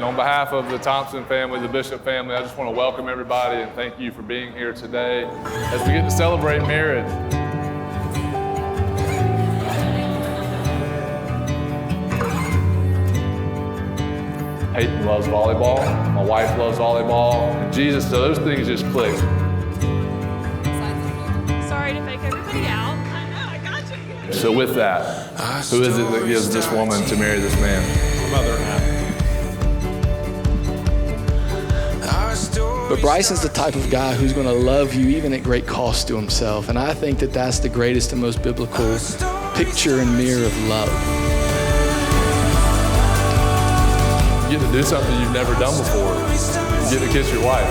On behalf of the Thompson family, the Bishop family, I just want to welcome everybody and thank you for being here today as we get to celebrate marriage. Peyton loves volleyball, my wife loves volleyball, and Jesus, so those things just click. Sorry to fake everybody out. I know, I got you. So with that, who is it that gives this woman to marry this man? My mother and I. But Bryson's the type of guy who's going to love you even at great cost to himself. And I think that that's the greatest and most biblical picture and mirror of love. You get to do something you've never done before. You get to kiss your wife.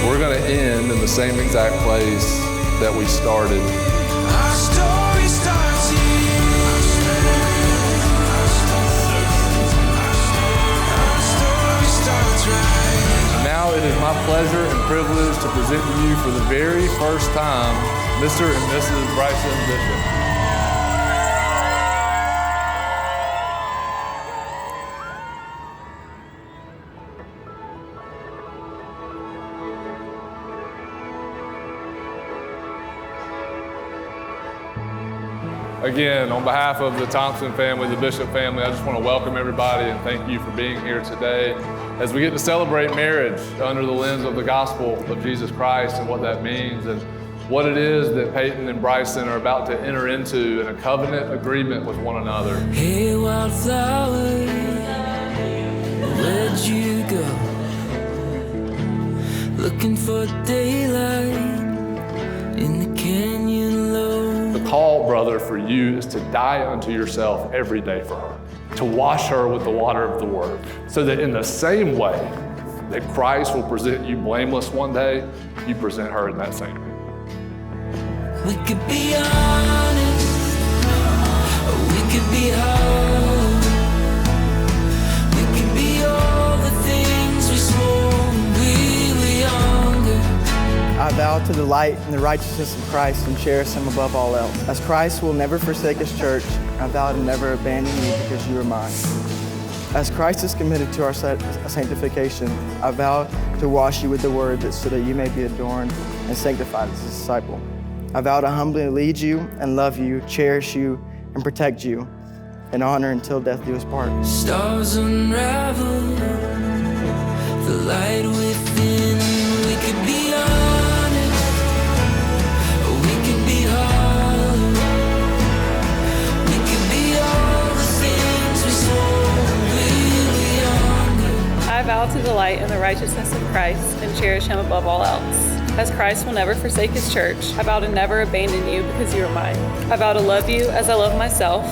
We're going to end in the same exact place that we started. Our story starts here. Our story starts right. Now it is my pleasure and privilege to present to you for the very first time, Mr. and Mrs. Bryson Bishop. Again, on behalf of the Thompson family, the Bishop family, I just want to welcome everybody and thank you for being here today as we get to celebrate marriage under the lens of the gospel of Jesus Christ and what that means and what it is that Peyton and Bryson are about to enter into in a covenant agreement with one another. Hey, wildflower, where'd you go? Looking for daylight in the canyon low. The call, brother, for you is to die unto yourself every day for her, to wash her with the water of the Word, so that in the same way that Christ will present you blameless one day, you present her in that same way. We could be honest, or we could be hard. We could be all the things we swore when we were younger. I vow to delight in the righteousness of Christ and cherish Him above all else. As Christ will never forsake His church, I vow to never abandon you because you are mine. As Christ is committed to our sanctification, I vow to wash you with the Word so that you may be adorned and sanctified as a disciple. I vow to humbly lead you and love you, cherish you, and protect you, and honor until death do us part. Stars unravel, the light within. We could be honest, or we could be hollow. We could be all the things we swore when we were younger. I vow to delight in the righteousness of Christ and cherish Him above all else. As Christ will never forsake His church, I vow to never abandon you because you are mine. I vow to love you as I love myself.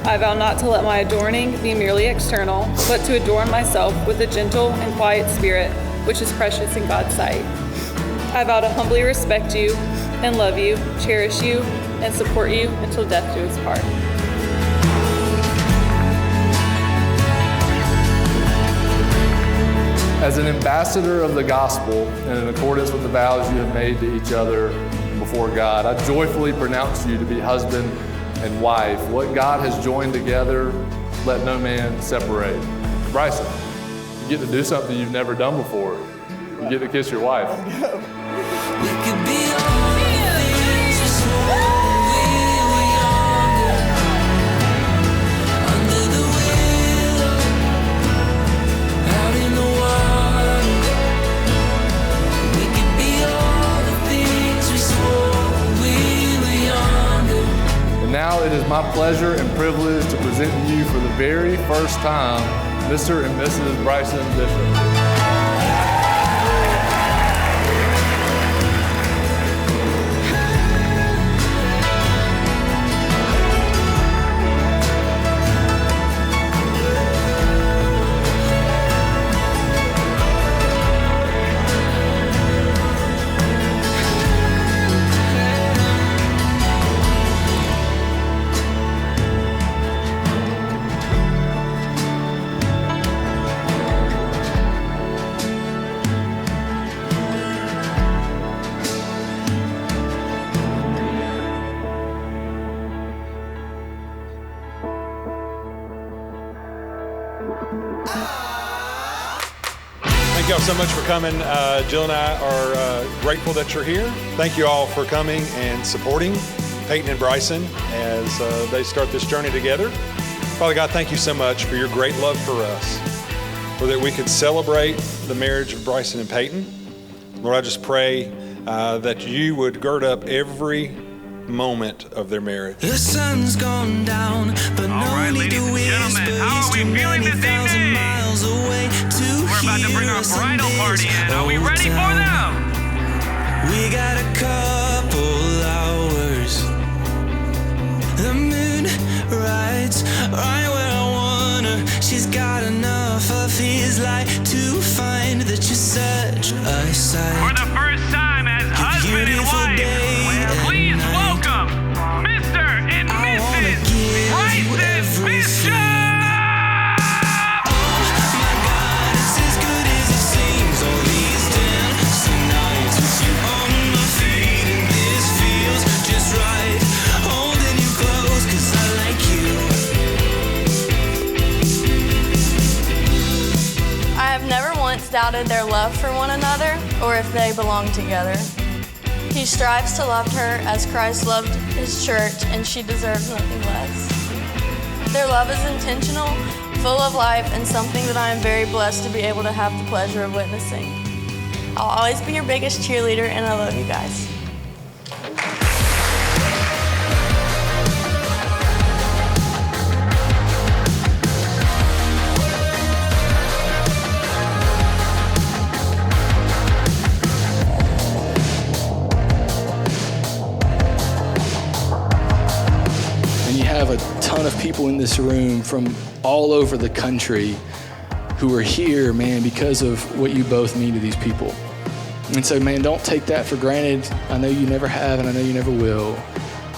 I vow not to let my adorning be merely external, but to adorn myself with a gentle and quiet spirit, which is precious in God's sight. I vow to humbly respect you and love you, cherish you, and support you until death do us part. As an ambassador of the gospel and in accordance with the vows you have made to each other before God, I joyfully pronounce you to be husband and wife. What God has joined together, let no man separate. Bryson, you get to do something you've never done before. You get to kiss your wife. We could be all the things we swore when we were younger. Under the willow, out in the water. We could be all the things we swore when we were younger. And now it is my pleasure and privilege to present to you for the very first time, Mr. and Mrs. Bryson Bishop. Thank y'all so much for coming. Jill and I are grateful that you're here. Thank you all for coming and supporting Peyton and Bryson as they start this journey together. Father God, thank you so much for your great love for us, for that we could celebrate the marriage of Bryson and Peyton. Lord, I just pray that you would gird up every moment of their marriage. The sun's gone down, but no need to whisper. How are we feeling this evening? Miles away to We're about to bring our bridal party in. Are we ready for them? We got a couple hours. The moon rides right where I want her. She's got enough of his light to find that you're such a sight. For the first time as husband and wife, please welcome Mr. and Mrs. Bryson Bishop! Doubted their love for one another or if they belong together. He strives to love her as Christ loved his church, and she deserves nothing less. Their love is intentional, full of life, and something that I am very blessed to be able to have the pleasure of witnessing. I'll always be your biggest cheerleader, and I love you guys. Have a ton of people in this room from all over the country who are here, man, because of what you both mean to these people. And so, man, don't take that for granted. I know you never have, and I know you never will.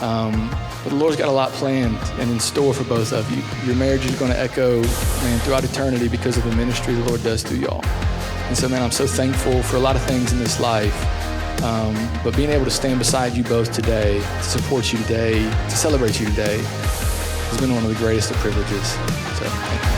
But the Lord's got a lot planned and in store for both of you. Your marriage is going to echo, man, throughout eternity because of the ministry the Lord does through y'all. And so, man, I'm so thankful for a lot of things in this life. But being able to stand beside you both today, to support you today, to celebrate you today, has been one of the greatest of privileges. So, thank you.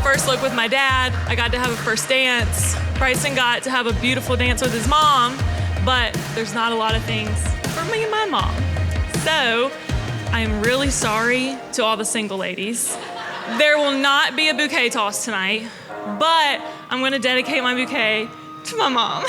First look with my dad. I got to have a first dance. Bryson got to have a beautiful dance with his mom, but there's not a lot of things for me and my mom. So I am really sorry to all the single ladies. There will not be a bouquet toss tonight, but I'm going to dedicate my bouquet to my mom.